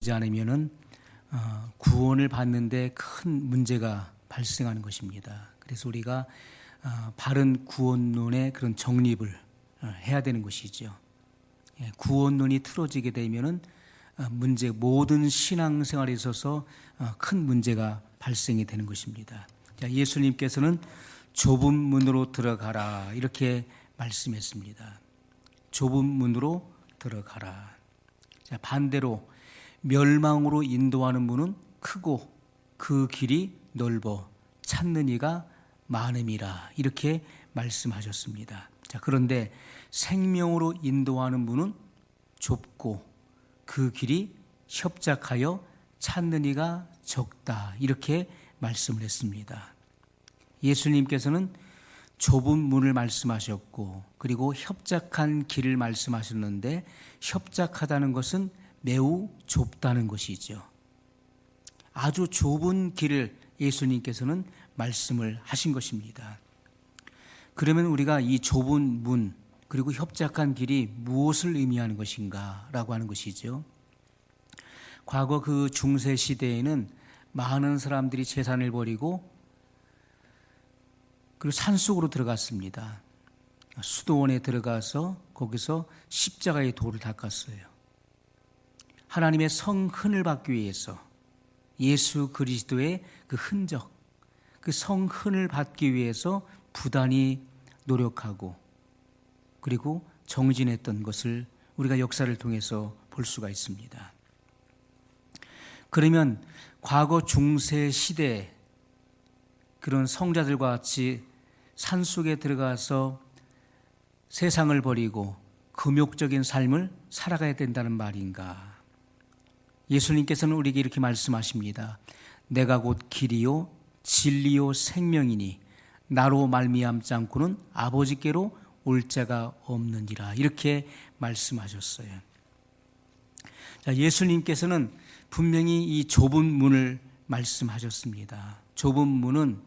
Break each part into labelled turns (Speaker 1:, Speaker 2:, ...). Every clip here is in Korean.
Speaker 1: 되지 않으면은 구원을 받는데 큰 문제가 발생하는 것입니다. 그래서 우리가 바른 구원론의 그런 정립을 해야 되는 것이죠. 구원론이 틀어지게 되면은 모든 신앙생활에 있어서 큰 문제가 발생이 되는 것입니다. 예수님께서는 좁은 문으로 들어가라 이렇게 말씀했습니다. 좁은 문으로 들어가라. 반대로 멸망으로 인도하는 문은 크고 그 길이 넓어 찾는 이가 많음이라 이렇게 말씀하셨습니다. 그런데 생명으로 인도하는 문은 좁고 그 길이 협착하여 찾는 이가 적다 이렇게 말씀을 했습니다. 예수님께서는 좁은 문을 말씀하셨고 그리고 협착한 길을 말씀하셨는데 협착하다는 것은 매우 좁다는 것이죠. 아주 좁은 길을 예수님께서는 말씀을 하신 것입니다. 그러면 우리가 이 좁은 문 그리고 협착한 길이 무엇을 의미하는 것인가 라고 하는 것이죠. 과거 그 중세 시대에는 많은 사람들이 재산을 버리고 그리고 산속으로 들어갔습니다. 수도원에 들어가서 거기서 십자가의 돌을 닦았어요. 하나님의 성흔을 받기 위해서 예수 그리스도의 그 흔적, 그 성흔을 받기 위해서 부단히 노력하고 그리고 정진했던 것을 우리가 역사를 통해서 볼 수가 있습니다. 그러면 과거 중세 시대 그런 성자들과 같이 산속에 들어가서 세상을 버리고 금욕적인 삶을 살아가야 된다는 말인가? 예수님께서는 우리에게 이렇게 말씀하십니다. 내가 곧 길이요 진리요 생명이니 나로 말미암지 않고는 아버지께로 올 자가 없느니라 이렇게 말씀하셨어요. 예수님께서는 분명히 이 좁은 문을 말씀하셨습니다. 좁은 문은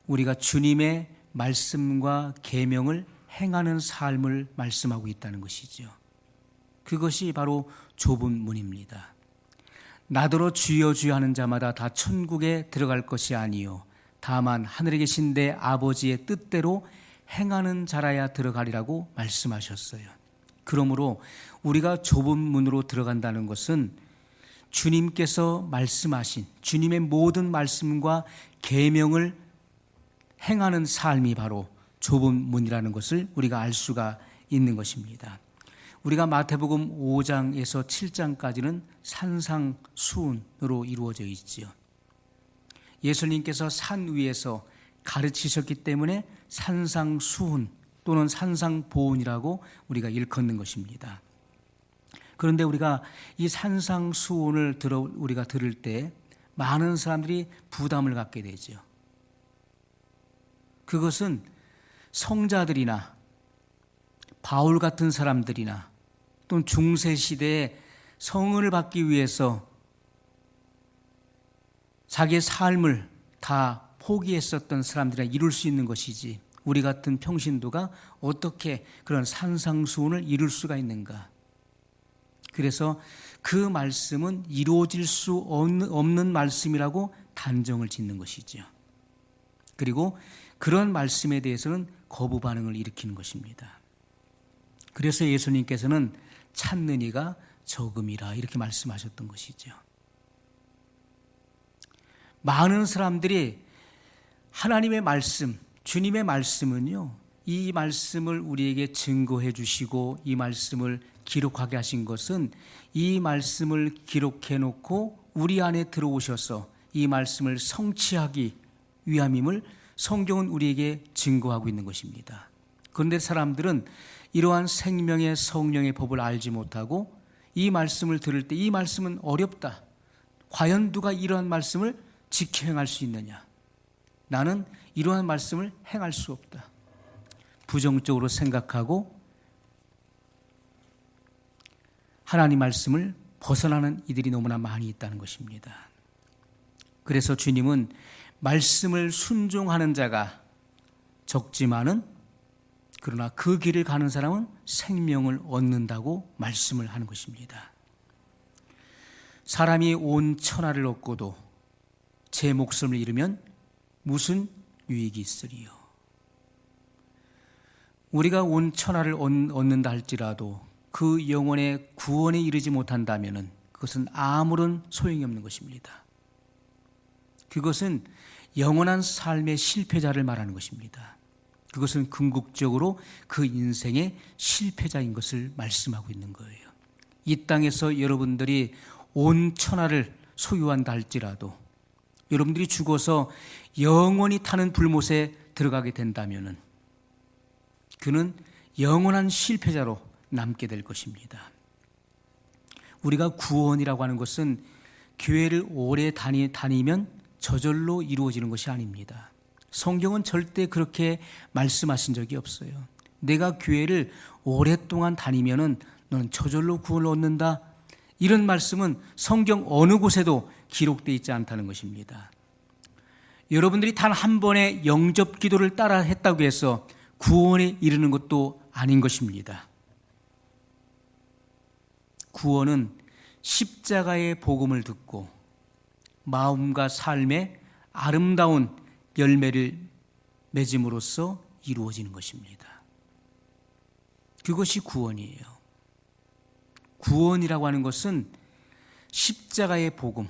Speaker 1: 우리가 주님의 말씀과 계명을 행하는 삶을 말씀하고 있다는 것이죠. 그것이 바로 좁은 문입니다. 나더러 주여 주여 하는 자마다 다 천국에 들어갈 것이 아니요 다만 하늘에 계신 내 아버지의 뜻대로 행하는 자라야 들어가리라고 말씀하셨어요. 그러므로 우리가 좁은 문으로 들어간다는 것은 주님께서 말씀하신 주님의 모든 말씀과 계명을 행하는 삶이 바로 좁은 문이라는 것을 우리가 알 수가 있는 것입니다. 우리가 마태복음 5장에서 7장까지는 산상수훈으로 이루어져 있지요. 예수님께서 산 위에서 가르치셨기 때문에 산상수훈 또는 산상보훈이라고 우리가 일컫는 것입니다. 그런데 우리가 이 산상수훈을 우리가 들을 때 많은 사람들이 부담을 갖게 되죠. 그것은 성자들이나 바울 같은 사람들이나 또는 중세시대에 성은을 받기 위해서 자기의 삶을 다 포기했었던 사람들이 이룰 수 있는 것이지 우리 같은 평신도가 어떻게 그런 산상수훈을 이룰 수가 있는가. 그래서 그 말씀은 이루어질 수 없는 말씀이라고 단정을 짓는 것이죠. 그리고 그런 말씀에 대해서는 거부 반응을 일으키는 것입니다. 그래서 예수님께서는 찾는 이가 적음이라 이렇게 말씀하셨던 것이죠. 많은 사람들이 하나님의 말씀, 주님의 말씀은요, 이 말씀을 우리에게 증거해 주시고 이 말씀을 기록하게 하신 것은 이 말씀을 기록해 놓고 우리 안에 들어오셔서 이 말씀을 성취하기 위함임을 성경은 우리에게 증거하고 있는 것입니다. 그런데 사람들은 이러한 생명의 성령의 법을 알지 못하고 이 말씀을 들을 때 이 말씀은 어렵다. 과연 누가 이러한 말씀을 지켜 행할 수 있느냐? 나는 이러한 말씀을 행할 수 없다. 부정적으로 생각하고 하나님 말씀을 벗어나는 이들이 너무나 많이 있다는 것입니다. 그래서 주님은 말씀을 순종하는 자가 적지만은 그러나 그 길을 가는 사람은 생명을 얻는다고 말씀을 하는 것입니다. 사람이 온 천하를 얻고도 제 목숨을 잃으면 무슨 유익이 있으리요. 우리가 온 천하를 얻는다 할지라도 그 영혼의 구원에 이르지 못한다면 그것은 아무런 소용이 없는 것입니다. 그것은 영원한 삶의 실패자를 말하는 것입니다. 그것은 궁극적으로 그 인생의 실패자인 것을 말씀하고 있는 거예요. 이 땅에서 여러분들이 온 천하를 소유한다 할지라도 여러분들이 죽어서 영원히 타는 불못에 들어가게 된다면 그는 영원한 실패자로 남게 될 것입니다. 우리가 구원이라고 하는 것은 교회를 오래 다니면 저절로 이루어지는 것이 아닙니다. 성경은 절대 그렇게 말씀하신 적이 없어요. 내가 교회를 오랫동안 다니면은 너는 저절로 구원을 얻는다. 이런 말씀은 성경 어느 곳에도 기록되어 있지 않다는 것입니다. 여러분들이 단 한 번의 영접 기도를 따라 했다고 해서 구원에 이르는 것도 아닌 것입니다. 구원은 십자가의 복음을 듣고 마음과 삶의 아름다운 열매를 맺음으로써 이루어지는 것입니다. 그것이 구원이에요. 구원이라고 하는 것은 십자가의 복음,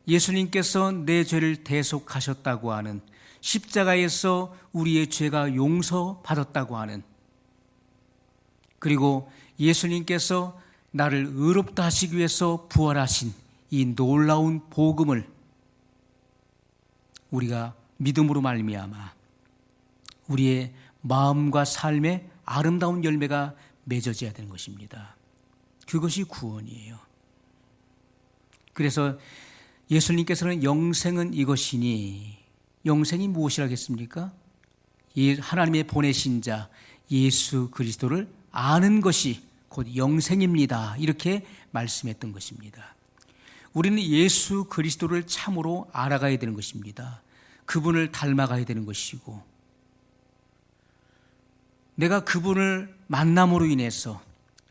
Speaker 1: 예수님께서 내 죄를 대속하셨다고 하는, 십자가에서 우리의 죄가 용서받았다고 하는, 그리고 예수님께서 나를 의롭다 하시기 위해서 부활하신 이 놀라운 복음을 우리가 믿음으로 말미암아 우리의 마음과 삶의 아름다운 열매가 맺어져야 되는 것입니다. 그것이 구원이에요. 그래서 예수님께서는 영생은 이것이니, 영생이 무엇이라겠습니까? 하나님의 보내신 자 예수 그리스도를 아는 것이 곧 영생입니다. 이렇게 말씀했던 것입니다. 우리는 예수 그리스도를 참으로 알아가야 되는 것입니다. 그분을 닮아가야 되는 것이고, 내가 그분을 만남으로 인해서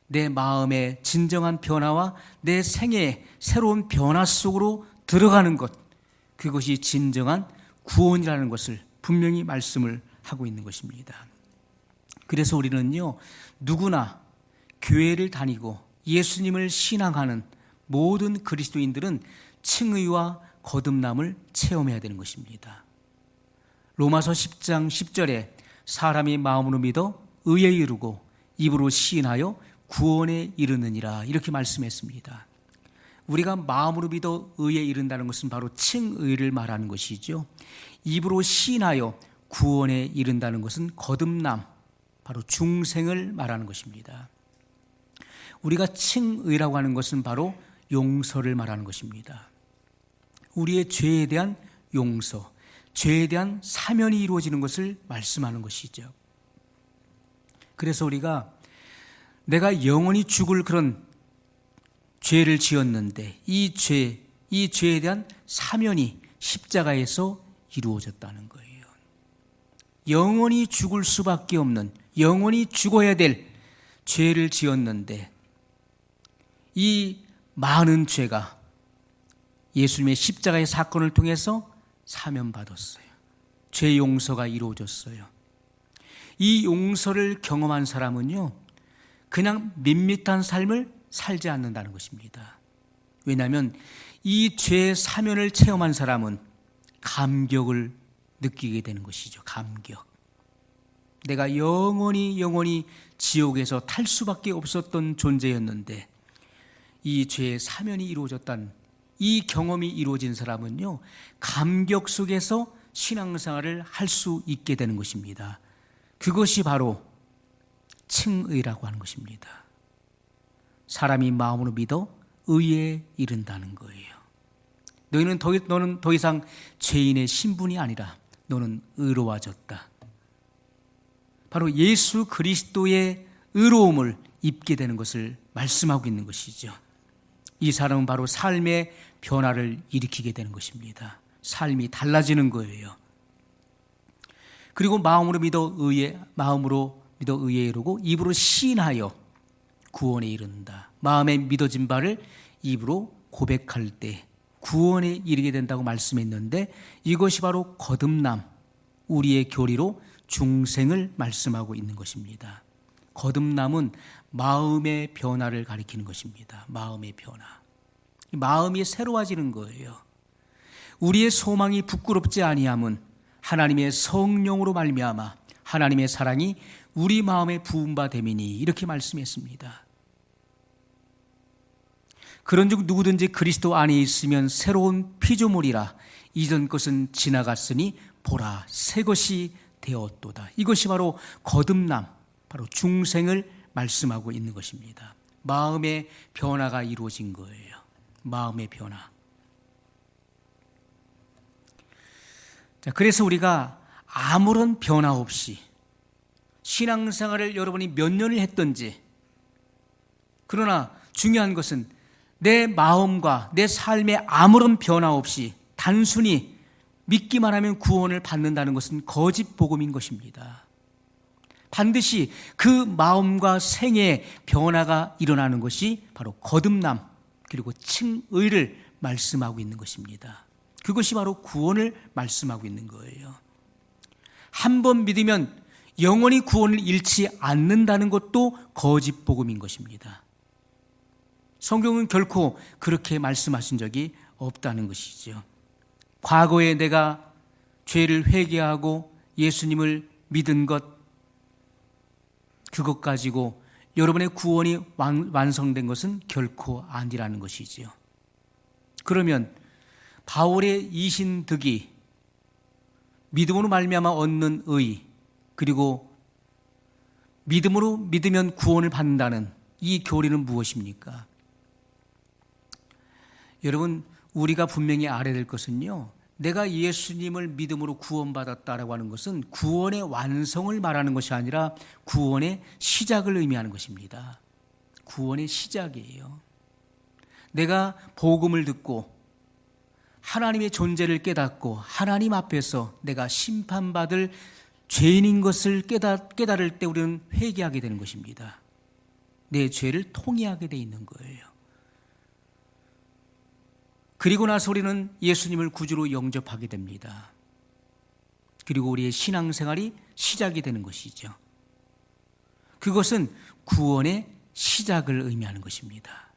Speaker 1: 내 마음의 진정한 변화와 내 생애의 새로운 변화 속으로 들어가는 것, 그것이 진정한 구원이라는 것을 분명히 말씀을 하고 있는 것입니다. 그래서 우리는요, 누구나 교회를 다니고 예수님을 신앙하는 모든 그리스도인들은 칭의와 거듭남을 체험해야 되는 것입니다. 로마서 10장 10절에 사람이 마음으로 믿어 의에 이르고 입으로 시인하여 구원에 이르느니라, 이렇게 말씀했습니다. 우리가 마음으로 믿어 의에 이른다는 것은 바로 칭의를 말하는 것이죠. 입으로 시인하여 구원에 이른다는 것은 거듭남, 바로 중생을 말하는 것입니다. 우리가 칭의라고 하는 것은 바로 용서를 말하는 것입니다. 우리의 죄에 대한 용서, 죄에 대한 사면이 이루어지는 것을 말씀하는 것이죠. 그래서 우리가 내가 영원히 죽을 그런 죄를 지었는데 이 죄에 대한 사면이 십자가에서 이루어졌다는 거예요. 영원히 죽을 수밖에 없는, 영원히 죽어야 될 죄를 지었는데 이 많은 죄가 예수님의 십자가의 사건을 통해서 사면받았어요. 죄 용서가 이루어졌어요. 이 용서를 경험한 사람은요, 그냥 밋밋한 삶을 살지 않는다는 것입니다. 왜냐하면 이 죄의 사면을 체험한 사람은 감격을 느끼게 되는 것이죠. 감격. 내가 영원히 지옥에서 탈 수밖에 없었던 존재였는데 이 죄의 사면이 이루어졌다는 이 경험이 이루어진 사람은요, 감격 속에서 신앙생활을 할 수 있게 되는 것입니다. 그것이 바로 칭의라고 하는 것입니다. 사람이 마음으로 믿어 의에 이른다는 거예요. 너는 더 이상 죄인의 신분이 아니라 너는 의로워졌다. 바로 예수 그리스도의 의로움을 입게 되는 것을 말씀하고 있는 것이죠. 이 사람은 바로 삶의 변화를 일으키게 되는 것입니다. 삶이 달라지는 거예요. 그리고 마음으로 믿어 의에 이르고 입으로 시인하여 구원에 이른다. 마음에 믿어진 바를 입으로 고백할 때 구원에 이르게 된다고 말씀했는데 이것이 바로 거듭남, 우리의 교리로 중생을 말씀하고 있는 것입니다. 거듭남은 마음의 변화를 가리키는 것입니다. 마음의 변화. 마음이 새로워지는 거예요. 우리의 소망이 부끄럽지 아니함은 하나님의 성령으로 말미암아 하나님의 사랑이 우리 마음에 부은 바 됨이니 이렇게 말씀했습니다. 그런즉 누구든지 그리스도 안에 있으면 새로운 피조물이라 이전 것은 지나갔으니 보라 새 것이 되었도다. 이것이 바로 거듭남, 바로 중생을 말씀하고 있는 것입니다. 마음의 변화가 이루어진 거예요. 마음의 변화. 자, 그래서 우리가 아무런 변화 없이 신앙생활을 여러분이 몇 년을 했든지, 그러나 중요한 것은 내 마음과 내 삶에 아무런 변화 없이 단순히 믿기만 하면 구원을 받는다는 것은 거짓 복음인 것입니다. 반드시 그 마음과 생애에 변화가 일어나는 것이 바로 거듭남 그리고 칭의를 말씀하고 있는 것입니다. 그것이 바로 구원을 말씀하고 있는 거예요. 한 번 믿으면 영원히 구원을 잃지 않는다는 것도 거짓 복음인 것입니다. 성경은 결코 그렇게 말씀하신 적이 없다는 것이죠. 과거에 내가 죄를 회개하고 예수님을 믿은 것, 그것 가지고 여러분의 구원이 완성된 것은 결코 아니라는 것이지요. 그러면 바울의 이신득이 믿음으로 말미암아 얻는 의, 그리고 믿음으로 믿으면 구원을 받는다는 이 교리는 무엇입니까? 여러분, 우리가 분명히 알아야 될 것은요, 내가 예수님을 믿음으로 구원받았다라고 하는 것은 구원의 완성을 말하는 것이 아니라 구원의 시작을 의미하는 것입니다. 구원의 시작이에요. 내가 복음을 듣고 하나님의 존재를 깨닫고 하나님 앞에서 내가 심판받을 죄인인 것을 깨달을 때 우리는 회개하게 되는 것입니다. 내 죄를 통회하게 돼 있는 거예요. 그리고 나서 우리는 예수님을 구주로 영접하게 됩니다. 그리고 우리의 신앙생활이 시작이 되는 것이죠. 그것은 구원의 시작을 의미하는 것입니다.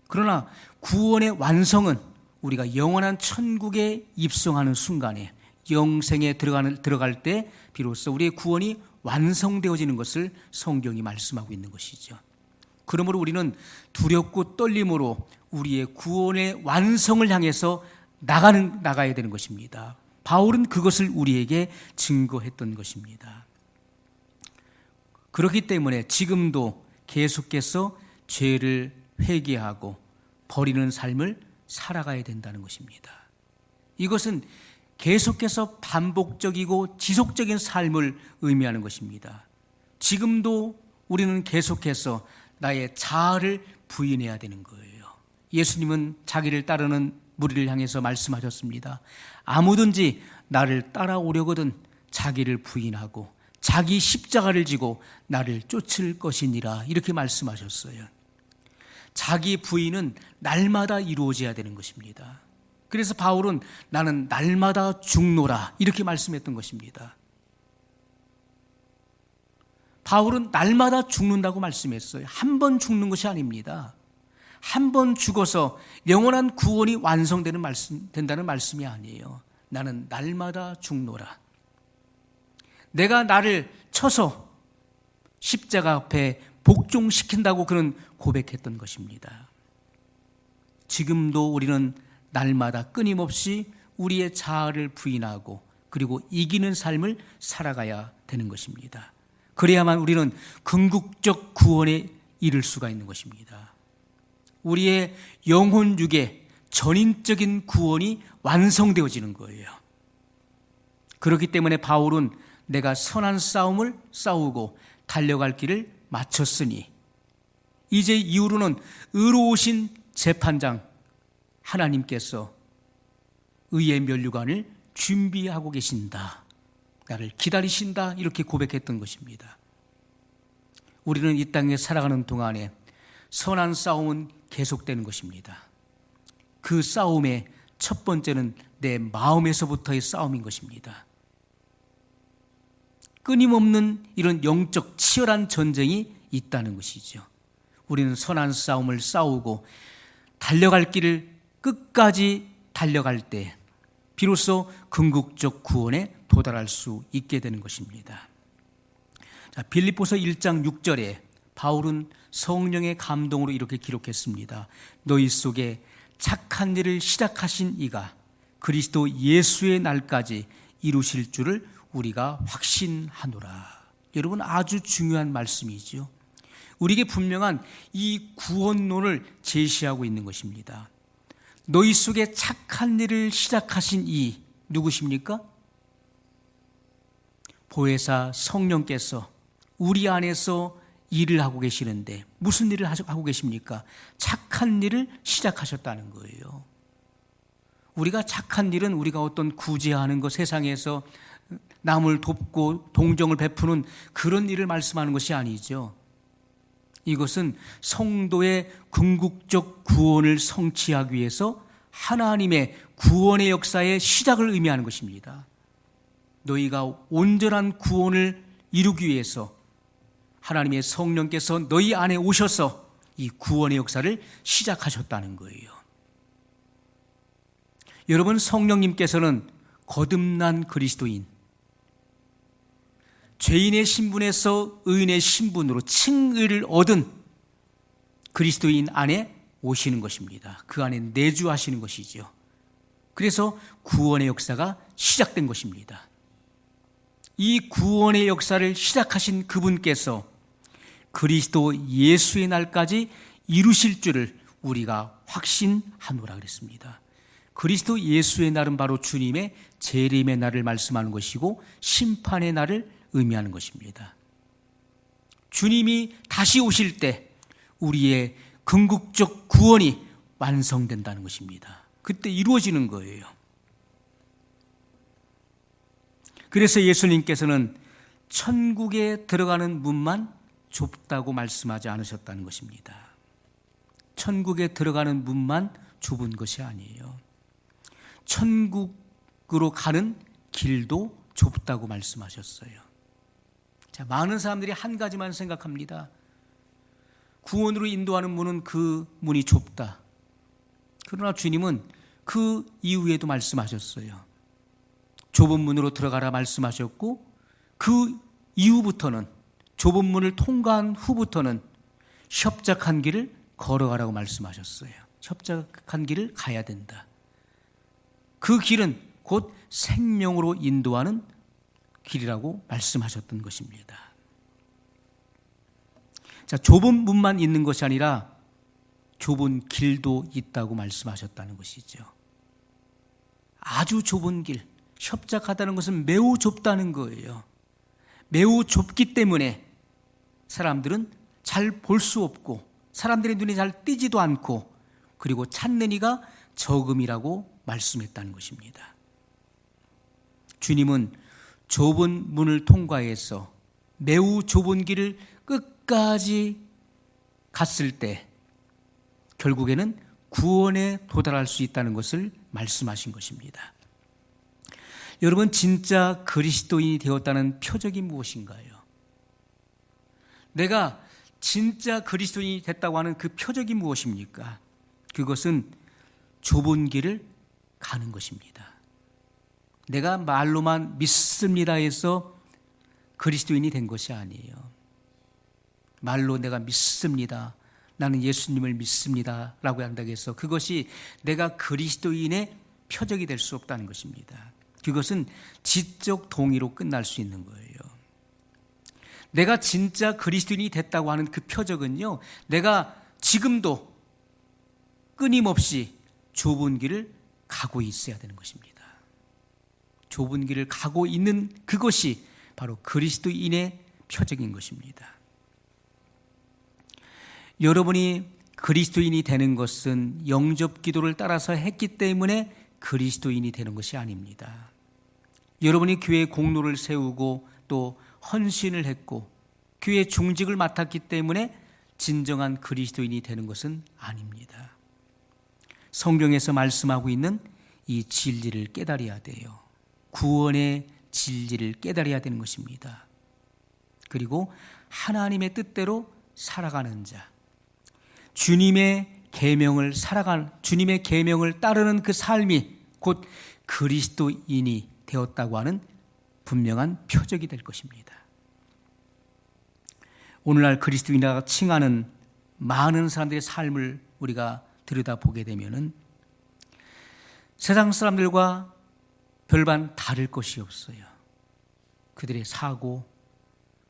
Speaker 1: 그러나 구원의 완성은 우리가 영원한 천국에 입성하는 순간에 영생에 들어갈 때 비로소 우리의 구원이 완성되어지는 것을 성경이 말씀하고 있는 것이죠. 그러므로 우리는 두렵고 떨림으로 우리의 구원의 완성을 향해서 나가야 되는 것입니다. 바울은 그것을 우리에게 증거했던 것입니다. 그렇기 때문에 지금도 계속해서 죄를 회개하고 버리는 삶을 살아가야 된다는 것입니다. 이것은 계속해서 반복적이고 지속적인 삶을 의미하는 것입니다. 지금도 우리는 계속해서 나의 자아를 부인해야 되는 거예요. 예수님은 자기를 따르는 무리를 향해서 말씀하셨습니다. 아무든지 나를 따라오려거든 자기를 부인하고 자기 십자가를 지고 나를 쫓을 것이니라, 이렇게 말씀하셨어요. 자기 부인은 날마다 이루어져야 되는 것입니다. 그래서 바울은 나는 날마다 죽노라, 이렇게 말씀했던 것입니다. 바울은 날마다 죽는다고 말씀했어요. 한 번 죽는 것이 아닙니다. 한 번 죽어서 영원한 구원이 된다는 말씀이 아니에요. 나는 날마다 죽노라. 내가 나를 쳐서 십자가 앞에 복종시킨다고 그는 고백했던 것입니다. 지금도 우리는 날마다 끊임없이 우리의 자아를 부인하고 그리고 이기는 삶을 살아가야 되는 것입니다. 그래야만 우리는 궁극적 구원에 이를 수가 있는 것입니다. 우리의 영혼육의 전인적인 구원이 완성되어지는 거예요. 그렇기 때문에 바울은 내가 선한 싸움을 싸우고 달려갈 길을 마쳤으니 이제 이후로는 의로우신 재판장 하나님께서 의의 면류관을 준비하고 계신다, 나를 기다리신다, 이렇게 고백했던 것입니다. 우리는 이 땅에 살아가는 동안에 선한 싸움은 계속되는 것입니다. 그 싸움의 첫 번째는 내 마음에서부터의 싸움인 것입니다. 끊임없는 이런 영적 치열한 전쟁이 있다는 것이죠. 우리는 선한 싸움을 싸우고 달려갈 길을 끝까지 달려갈 때 비로소 궁극적 구원에 도달할 수 있게 되는 것입니다. 자, 빌립보서 1장 6절에 바울은 성령의 감동으로 이렇게 기록했습니다. 너희 속에 착한 일을 시작하신 이가 그리스도 예수의 날까지 이루실 줄을 우리가 확신하노라. 여러분, 아주 중요한 말씀이죠. 우리에게 분명한 이 구원론을 제시하고 있는 것입니다. 너희 속에 착한 일을 시작하신 이 누구십니까? 보혜사 성령께서 우리 안에서 일을 하고 계시는데 무슨 일을 하고 계십니까? 착한 일을 시작하셨다는 거예요. 우리가 착한 일은 우리가 어떤 구제하는 것, 세상에서 남을 돕고 동정을 베푸는 그런 일을 말씀하는 것이 아니죠. 이것은 성도의 궁극적 구원을 성취하기 위해서 하나님의 구원의 역사의 시작을 의미하는 것입니다. 너희가 온전한 구원을 이루기 위해서 하나님의 성령께서 너희 안에 오셔서 이 구원의 역사를 시작하셨다는 거예요. 여러분, 성령님께서는 거듭난 그리스도인, 죄인의 신분에서 의인의 신분으로 칭의를 얻은 그리스도인 안에 오시는 것입니다. 그 안에 내주하시는 것이죠. 그래서 구원의 역사가 시작된 것입니다. 이 구원의 역사를 시작하신 그분께서 그리스도 예수의 날까지 이루실 줄을 우리가 확신하노라 그랬습니다. 그리스도 예수의 날은 바로 주님의 재림의 날을 말씀하는 것이고 심판의 날을 의미하는 것입니다. 주님이 다시 오실 때 우리의 궁극적 구원이 완성된다는 것입니다. 그때 이루어지는 거예요. 그래서 예수님께서는 천국에 들어가는 문만 좁다고 말씀하지 않으셨다는 것입니다. 천국에 들어가는 문만 좁은 것이 아니에요. 천국으로 가는 길도 좁다고 말씀하셨어요. 자, 많은 사람들이 한 가지만 생각합니다. 구원으로 인도하는 문은 그 문이 좁다. 그러나 주님은 그 이후에도 말씀하셨어요. 좁은 문으로 들어가라 말씀하셨고 그 이후부터는 좁은 문을 통과한 후부터는 협착한 길을 걸어가라고 말씀하셨어요. 협착한 길을 가야 된다. 그 길은 곧 생명으로 인도하는 길이라고 말씀하셨던 것입니다. 자, 좁은 문만 있는 것이 아니라 좁은 길도 있다고 말씀하셨다는 것이죠. 아주 좁은 길, 협착하다는 것은 매우 좁다는 거예요. 매우 좁기 때문에 사람들은 잘 볼 수 없고 사람들의 눈에 잘 띄지도 않고 그리고 찾는 이가 적음이라고 말씀했다는 것입니다. 주님은 좁은 문을 통과해서 매우 좁은 길을 끝까지 갔을 때 결국에는 구원에 도달할 수 있다는 것을 말씀하신 것입니다. 여러분, 진짜 그리스도인이 되었다는 표적이 무엇인가요? 내가 진짜 그리스도인이 됐다고 하는 그 표적이 무엇입니까? 그것은 좁은 길을 가는 것입니다. 내가 말로만 믿습니다 해서 그리스도인이 된 것이 아니에요. 말로 내가 믿습니다, 나는 예수님을 믿습니다 라고 한다고 해서 그것이 내가 그리스도인의 표적이 될 수 없다는 것입니다. 그것은 지적 동의로 끝날 수 있는 거예요. 내가 진짜 그리스도인이 됐다고 하는 그 표적은요, 내가 지금도 끊임없이 좁은 길을 가고 있어야 되는 것입니다. 좁은 길을 가고 있는 그것이 바로 그리스도인의 표적인 것입니다. 여러분이 그리스도인이 되는 것은 영접 기도를 따라서 했기 때문에 그리스도인이 되는 것이 아닙니다. 여러분이 교회 공로를 세우고 또 헌신을 했고 교회 중직을 맡았기 때문에 진정한 그리스도인이 되는 것은 아닙니다. 성경에서 말씀하고 있는 이 진리를 깨달아야 돼요. 구원의 진리를 깨달아야 되는 것입니다. 그리고 하나님의 뜻대로 살아가는 자, 주님의 계명을 주님의 계명을 따르는 그 삶이 곧 그리스도인이 되었다고 하는 분명한 표적이 될 것입니다. 오늘날 그리스도인이라고 칭하는 많은 사람들의 삶을 우리가 들여다보게 되면은 세상 사람들과 별반 다를 것이 없어요. 그들의 사고,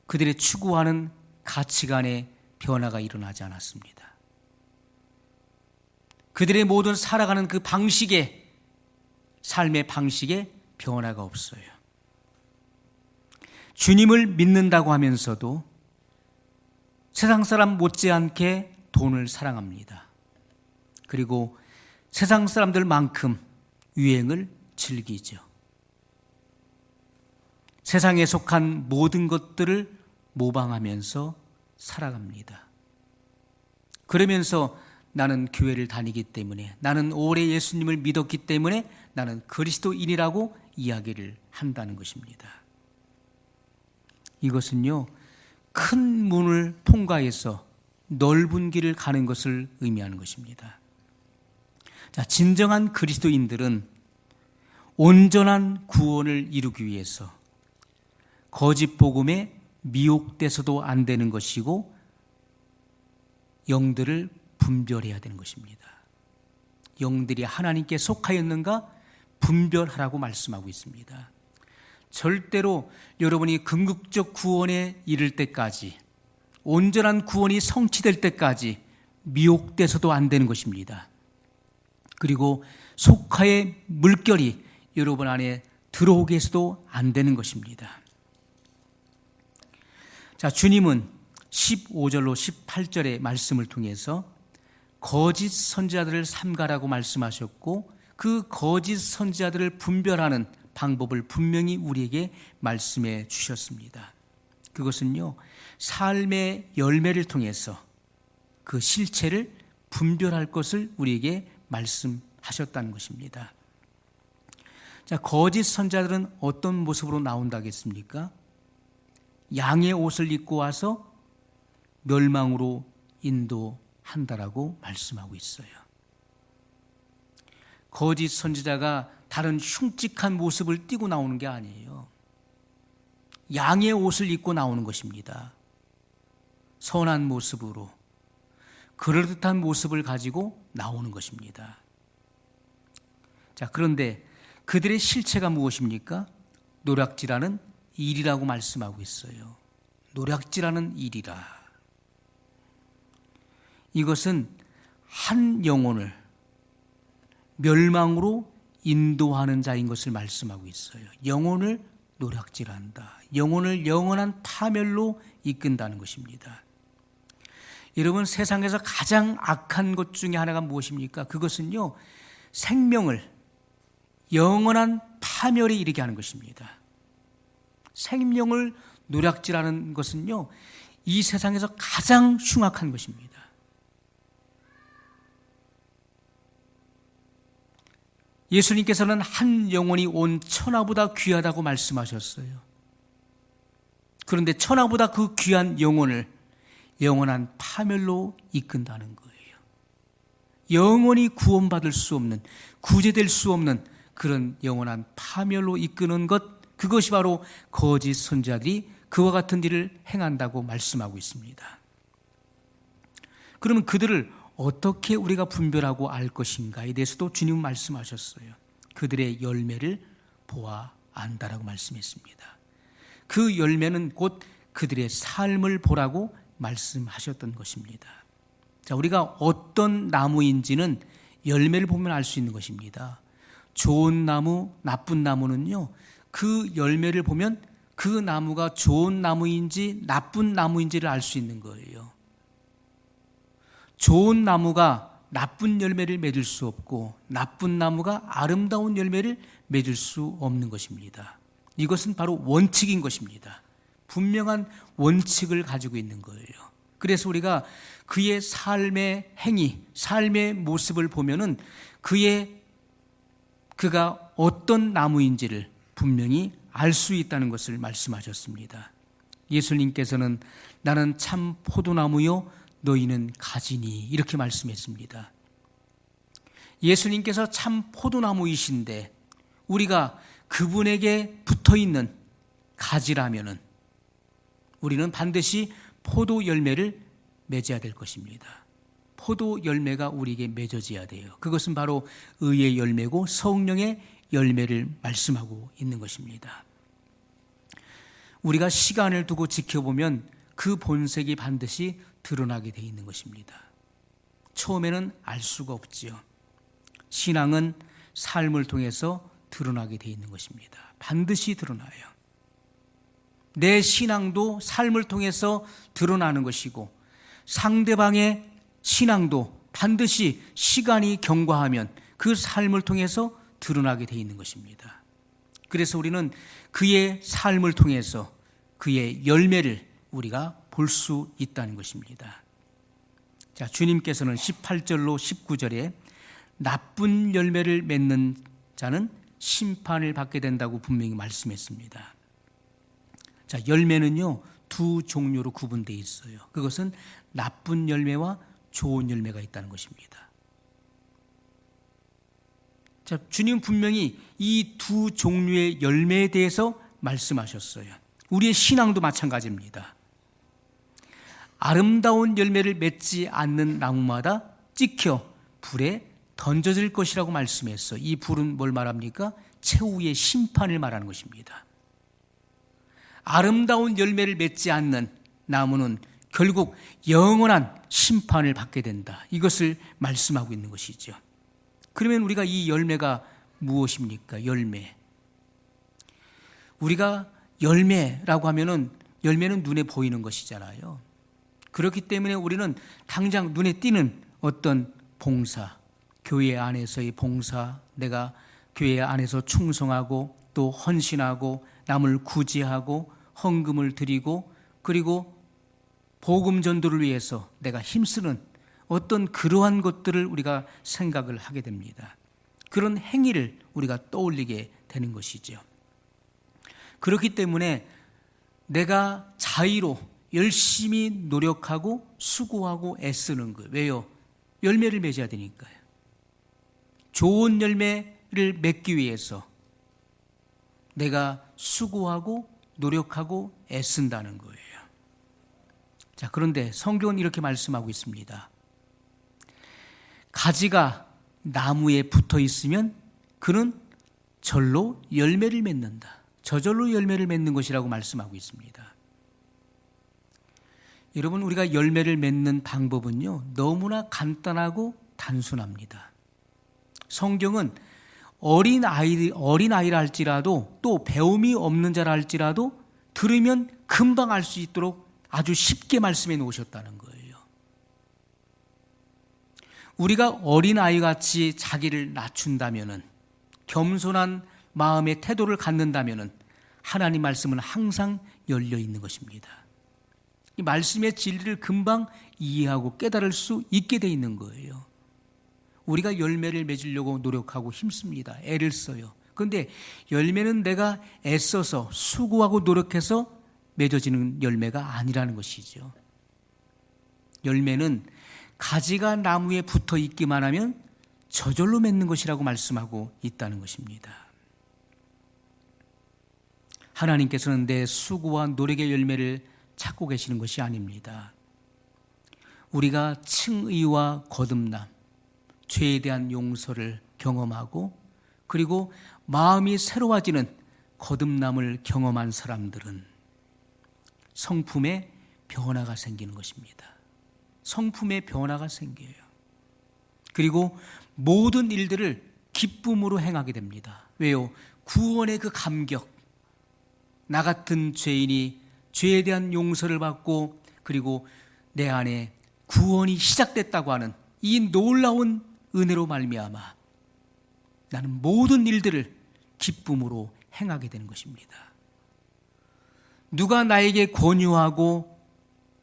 Speaker 1: 그들의 추구하는 가치관의 변화가 일어나지 않았습니다. 그들의 모든 살아가는 그 방식에, 삶의 방식에 변화가 없어요. 주님을 믿는다고 하면서도 세상 사람 못지않게 돈을 사랑합니다. 그리고 세상 사람들만큼 유행을 즐기죠. 세상에 속한 모든 것들을 모방하면서 살아갑니다. 그러면서 나는 교회를 다니기 때문에, 나는 오래 예수님을 믿었기 때문에 나는 그리스도인이라고 이야기를 한다는 것입니다. 이것은요, 큰 문을 통과해서 넓은 길을 가는 것을 의미하는 것입니다. 자, 진정한 그리스도인들은 온전한 구원을 이루기 위해서 거짓 복음에 미혹돼서도 안 되는 것이고 영들을 분별해야 되는 것입니다. 영들이 하나님께 속하였는가 분별하라고 말씀하고 있습니다. 절대로 여러분이 궁극적 구원에 이를 때까지, 온전한 구원이 성취될 때까지 미혹돼서도 안 되는 것입니다. 그리고 속하의 물결이 여러분 안에 들어오게 해서도 안 되는 것입니다. 자, 주님은 15절로 18절의 말씀을 통해서 거짓 선지자들을 삼가라고 말씀하셨고, 그 거짓 선지자들을 분별하는 방법을 분명히 우리에게 말씀해 주셨습니다. 그것은요, 삶의 열매를 통해서 그 실체를 분별할 것을 우리에게 말씀하셨다는 것입니다. 자, 거짓 선지자들은 어떤 모습으로 나온다겠습니까? 양의 옷을 입고 와서 멸망으로 인도한다라고 말씀하고 있어요. 거짓 선지자가 다른 흉측한 모습을 띠고 나오는 게 아니에요. 양의 옷을 입고 나오는 것입니다. 선한 모습으로, 그럴듯한 모습을 가지고 나오는 것입니다. 자, 그런데 그들의 실체가 무엇입니까? 노략질하는 일이라고 말씀하고 있어요. 노략질하는 일이라. 이것은 한 영혼을 멸망으로 인도하는 자인 것을 말씀하고 있어요. 영혼을 노략질한다. 영혼을 영원한 파멸로 이끈다는 것입니다. 여러분, 세상에서 가장 악한 것 중에 하나가 무엇입니까? 그것은요, 생명을 영원한 파멸에 이르게 하는 것입니다. 생명을 노략질하는 것은요, 이 세상에서 가장 흉악한 것입니다. 예수님께서는 한 영혼이 온 천하보다 귀하다고 말씀하셨어요. 그런데 천하보다 그 귀한 영혼을 영원한 파멸로 이끈다는 거예요. 영원히 구원받을 수 없는, 구제될 수 없는 그런 영원한 파멸로 이끄는 것, 그것이 바로 거짓 선지자들이 그와 같은 일을 행한다고 말씀하고 있습니다. 그러면 그들을 어떻게 우리가 분별하고 알 것인가에 대해서도 주님은 말씀하셨어요. 그들의 열매를 보아 안다라고 말씀했습니다. 그 열매는 곧 그들의 삶을 보라고 말씀하셨던 것입니다. 자, 우리가 어떤 나무인지는 열매를 보면 알 수 있는 것입니다. 좋은 나무, 나쁜 나무는요, 그 열매를 보면 그 나무가 좋은 나무인지 나쁜 나무인지를 알 수 있는 거예요. 좋은 나무가 나쁜 열매를 맺을 수 없고 나쁜 나무가 아름다운 열매를 맺을 수 없는 것입니다. 이것은 바로 원칙인 것입니다. 분명한 원칙을 가지고 있는 거예요. 그래서 우리가 그의 삶의 행위, 삶의 모습을 보면은 그가 어떤 나무인지를 분명히 알 수 있다는 것을 말씀하셨습니다. 예수님께서는 나는 참 포도나무요 너희는 가지니 이렇게 말씀했습니다. 예수님께서 참 포도나무이신데 우리가 그분에게 붙어있는 가지라면은 우리는 반드시 포도 열매를 맺어야 될 것입니다. 포도 열매가 우리에게 맺어져야 돼요. 그것은 바로 의의 열매고 성령의 열매를 말씀하고 있는 것입니다. 우리가 시간을 두고 지켜보면 그 본색이 반드시 드러나게 되어 있는 것입니다. 처음에는 알 수가 없지요. 신앙은 삶을 통해서 드러나게 되어 있는 것입니다. 반드시 드러나요. 내 신앙도 삶을 통해서 드러나는 것이고 상대방의 신앙도 반드시 시간이 경과하면 그 삶을 통해서 드러나게 되어 있는 것입니다. 그래서 우리는 그의 삶을 통해서 그의 열매를 우리가 볼 수 있다는 것입니다. 자, 주님께서는 18절로 19절에 나쁜 열매를 맺는 자는 심판을 받게 된다고 분명히 말씀했습니다. 자, 열매는요, 두 종류로 구분되어 있어요. 그것은 나쁜 열매와 좋은 열매가 있다는 것입니다. 자, 주님 분명히 이 두 종류의 열매에 대해서 말씀하셨어요. 우리의 신앙도 마찬가지입니다. 아름다운 열매를 맺지 않는 나무마다 찍혀 불에 던져질 것이라고 말씀했어요. 이 불은 뭘 말합니까? 최후의 심판을 말하는 것입니다. 아름다운 열매를 맺지 않는 나무는 결국 영원한 심판을 받게 된다. 이것을 말씀하고 있는 것이죠. 그러면 우리가 이 열매가 무엇입니까? 열매. 우리가 열매라고 하면은 열매는 눈에 보이는 것이잖아요. 그렇기 때문에 우리는 당장 눈에 띄는 어떤 봉사, 교회 안에서의 봉사, 내가 교회 안에서 충성하고 또 헌신하고 남을 구제하고 헌금을 드리고 그리고 복음 전도를 위해서 내가 힘쓰는 어떤 그러한 것들을 우리가 생각을 하게 됩니다. 그런 행위를 우리가 떠올리게 되는 것이죠. 그렇기 때문에 내가 자의로 열심히 노력하고 수고하고 애쓰는 거예요. 왜요? 열매를 맺어야 되니까요. 좋은 열매를 맺기 위해서 내가 수고하고 노력하고 애쓴다는 거예요. 자, 그런데 성경은 이렇게 말씀하고 있습니다. 가지가 나무에 붙어 있으면 그는 절로 열매를 맺는다. 저절로 열매를 맺는 것이라고 말씀하고 있습니다. 여러분, 우리가 열매를 맺는 방법은요, 너무나 간단하고 단순합니다. 성경은 어린아이라 할지라도 또 배움이 없는 자라 할지라도 들으면 금방 알 수 있도록 아주 쉽게 말씀해 놓으셨다는 거예요. 우리가 어린아이같이 자기를 낮춘다면은, 겸손한 마음의 태도를 갖는다면은 하나님 말씀은 항상 열려 있는 것입니다. 이 말씀의 진리를 금방 이해하고 깨달을 수 있게 돼 있는 거예요. 우리가 열매를 맺으려고 노력하고 힘씁니다. 애를 써요. 그런데 열매는 내가 애써서 수고하고 노력해서 맺어지는 열매가 아니라는 것이죠. 열매는 가지가 나무에 붙어 있기만 하면 저절로 맺는 것이라고 말씀하고 있다는 것입니다. 하나님께서는 내 수고와 노력의 열매를 찾고 계시는 것이 아닙니다. 우리가 칭의와 거듭남, 죄에 대한 용서를 경험하고 그리고 마음이 새로워지는 거듭남을 경험한 사람들은 성품에 변화가 생기는 것입니다. 성품에 변화가 생겨요. 그리고 모든 일들을 기쁨으로 행하게 됩니다. 왜요? 구원의 그 감격, 나 같은 죄인이 죄에 대한 용서를 받고 그리고 내 안에 구원이 시작됐다고 하는 이 놀라운 은혜로 말미암아 나는 모든 일들을 기쁨으로 행하게 되는 것입니다. 누가 나에게 권유하고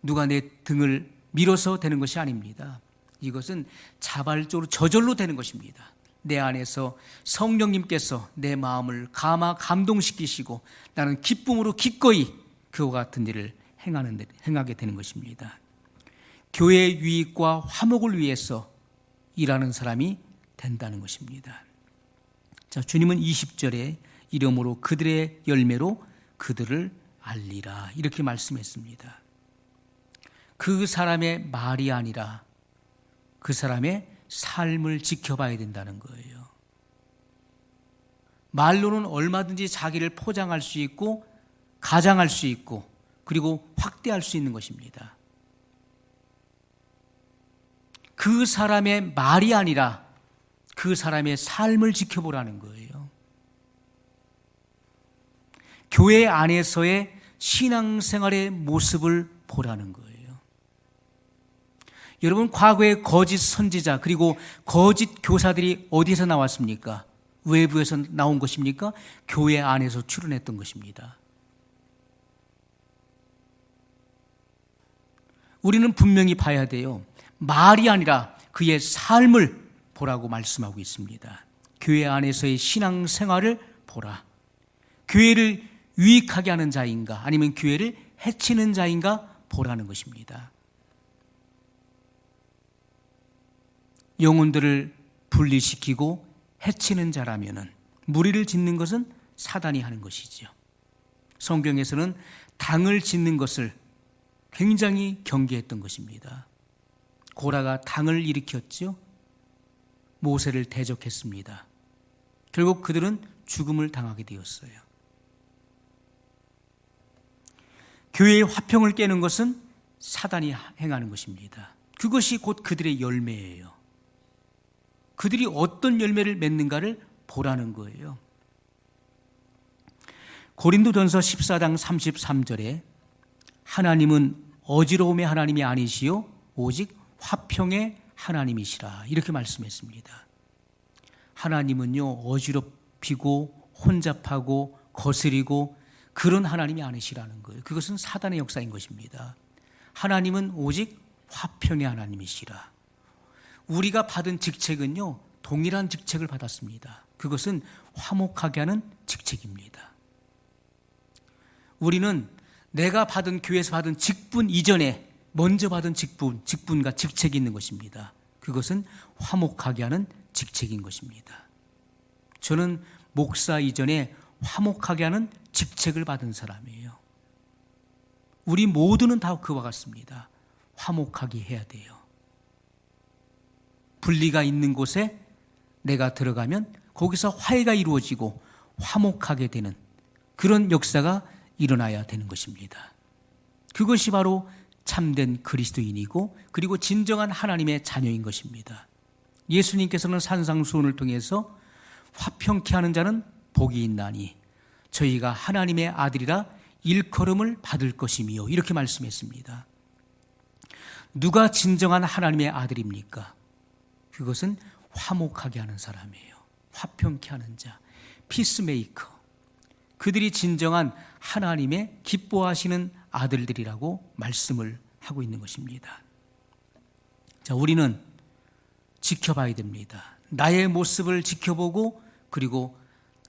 Speaker 1: 누가 내 등을 밀어서 되는 것이 아닙니다. 이것은 자발적으로 저절로 되는 것입니다. 내 안에서 성령님께서 내 마음을 감동시키시고 나는 기쁨으로 기꺼이 그와 같은 일을 행하게 되는 것입니다. 교회의 유익과 화목을 위해서 일하는 사람이 된다는 것입니다. 자, 주님은 20절에 이러므로 그들의 열매로 그들을 알리라 이렇게 말씀했습니다. 그 사람의 말이 아니라 그 사람의 삶을 지켜봐야 된다는 거예요. 말로는 얼마든지 자기를 포장할 수 있고 가장할 수 있고 그리고 확대할 수 있는 것입니다. 그 사람의 말이 아니라 그 사람의 삶을 지켜보라는 거예요. 교회 안에서의 신앙생활의 모습을 보라는 거예요. 여러분, 과거의 거짓 선지자 그리고 거짓 교사들이 어디서 나왔습니까? 외부에서 나온 것입니까? 교회 안에서 출현했던 것입니다. 우리는 분명히 봐야 돼요. 말이 아니라 그의 삶을 보라고 말씀하고 있습니다. 교회 안에서의 신앙생활을 보라. 교회를 유익하게 하는 자인가 아니면 교회를 해치는 자인가 보라는 것입니다. 영혼들을 분리시키고 해치는 자라면은 무리를 짓는 것은 사단이 하는 것이죠. 성경에서는 당을 짓는 것을 굉장히 경계했던 것입니다. 고라가 당을 일으켰죠. 모세를 대적했습니다. 결국 그들은 죽음을 당하게 되었어요. 교회의 화평을 깨는 것은 사단이 행하는 것입니다. 그것이 곧 그들의 열매예요. 그들이 어떤 열매를 맺는가를 보라는 거예요. 고린도전서 14장 33절에 하나님은 어지러움의 하나님이 아니시요 오직 화평의 하나님이시라 이렇게 말씀했습니다. 하나님은요 어지럽히고 혼잡하고 거스리고 그런 하나님이 아니시라는 거예요. 그것은 사단의 역사인 것입니다. 하나님은 오직 화평의 하나님이시라. 우리가 받은 직책은요 동일한 직책을 받았습니다. 그것은 화목하게 하는 직책입니다. 우리는 내가 받은 교회에서 받은 직분 이전에 먼저 받은 직분과 직책이 있는 것입니다. 그것은 화목하게 하는 직책인 것입니다. 저는 목사 이전에 화목하게 하는 직책을 받은 사람이에요. 우리 모두는 다 그와 같습니다. 화목하게 해야 돼요. 분리가 있는 곳에 내가 들어가면 거기서 화해가 이루어지고 화목하게 되는 그런 역사가 일어나야 되는 것입니다. 그것이 바로 참된 그리스도인이고 그리고 진정한 하나님의 자녀인 것입니다. 예수님께서는 산상수훈을 통해서 화평케 하는 자는 복이 있나니 저희가 하나님의 아들이라 일컬음을 받을 것이며 이렇게 말씀했습니다. 누가 진정한 하나님의 아들입니까? 그것은 화목하게 하는 사람이에요. 화평케 하는 자, 피스메이커. 그들이 진정한 하나님의 기뻐하시는 아들들이라고 말씀을 하고 있는 것입니다. 자, 우리는 지켜봐야 됩니다. 나의 모습을 지켜보고 그리고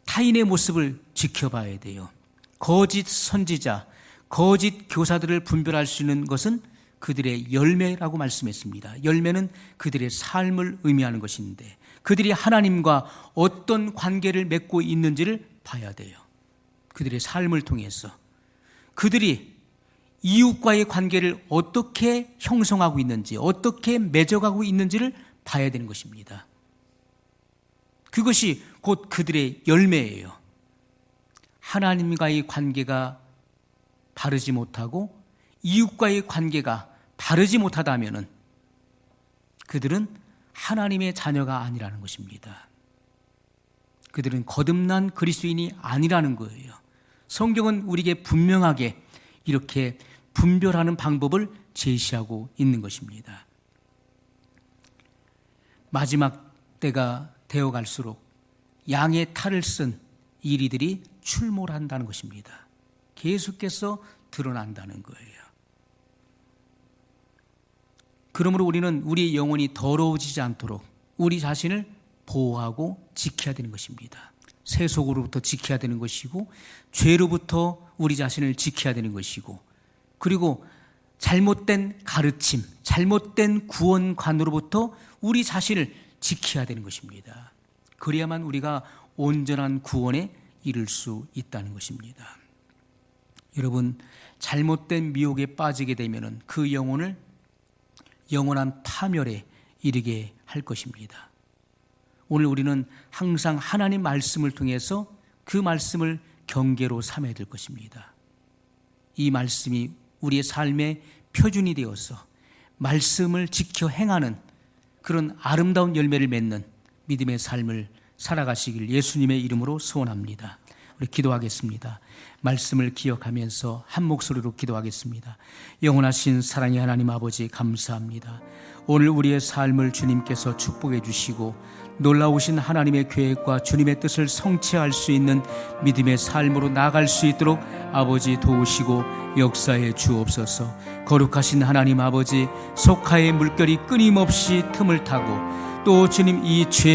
Speaker 1: 타인의 모습을 지켜봐야 돼요. 거짓 선지자, 거짓 교사들을 분별할 수 있는 것은 그들의 열매라고 말씀했습니다. 열매는 그들의 삶을 의미하는 것인데 그들이 하나님과 어떤 관계를 맺고 있는지를 봐야 돼요. 그들의 삶을 통해서 그들이 이웃과의 관계를 어떻게 형성하고 있는지 어떻게 맺어가고 있는지를 봐야 되는 것입니다. 그것이 곧 그들의 열매예요. 하나님과의 관계가 바르지 못하고 이웃과의 관계가 바르지 못하다면 그들은 하나님의 자녀가 아니라는 것입니다. 그들은 거듭난 그리스도인이 아니라는 거예요. 성경은 우리에게 분명하게 이렇게 분별하는 방법을 제시하고 있는 것입니다. 마지막 때가 되어갈수록 양의 탈을 쓴 이리들이 출몰한다는 것입니다. 계속해서 드러난다는 거예요. 그러므로 우리는 우리 영혼이 더러워지지 않도록 우리 자신을 보호하고 지켜야 되는 것입니다. 세속으로부터 지켜야 되는 것이고, 죄로부터 우리 자신을 지켜야 되는 것이고, 그리고 잘못된 가르침, 잘못된 구원관으로부터 우리 자신을 지켜야 되는 것입니다. 그래야만 우리가 온전한 구원에 이를 수 있다는 것입니다. 여러분, 잘못된 미혹에 빠지게 되면 그 영혼을 영원한 파멸에 이르게 할 것입니다. 오늘 우리는 항상 하나님 말씀을 통해서 그 말씀을 경계로 삼아야 될 것입니다. 이 말씀이 우리의 삶의 표준이 되어서 말씀을 지켜 행하는 그런 아름다운 열매를 맺는 믿음의 삶을 살아가시길 예수님의 이름으로 소원합니다. 우리 기도하겠습니다. 말씀을 기억하면서 한 목소리로 기도하겠습니다. 영원하신 사랑의 하나님 아버지, 감사합니다. 오늘 우리의 삶을 주님께서 축복해 주시고 놀라우신 하나님의 계획과 주님의 뜻을 성취할 수 있는 믿음의 삶으로 나아갈 수 있도록 아버지 도우시고 역사해 주옵소서. 거룩하신 하나님 아버지, 속하의 물결이 끊임없이 틈을 타고 또 주님 이 죄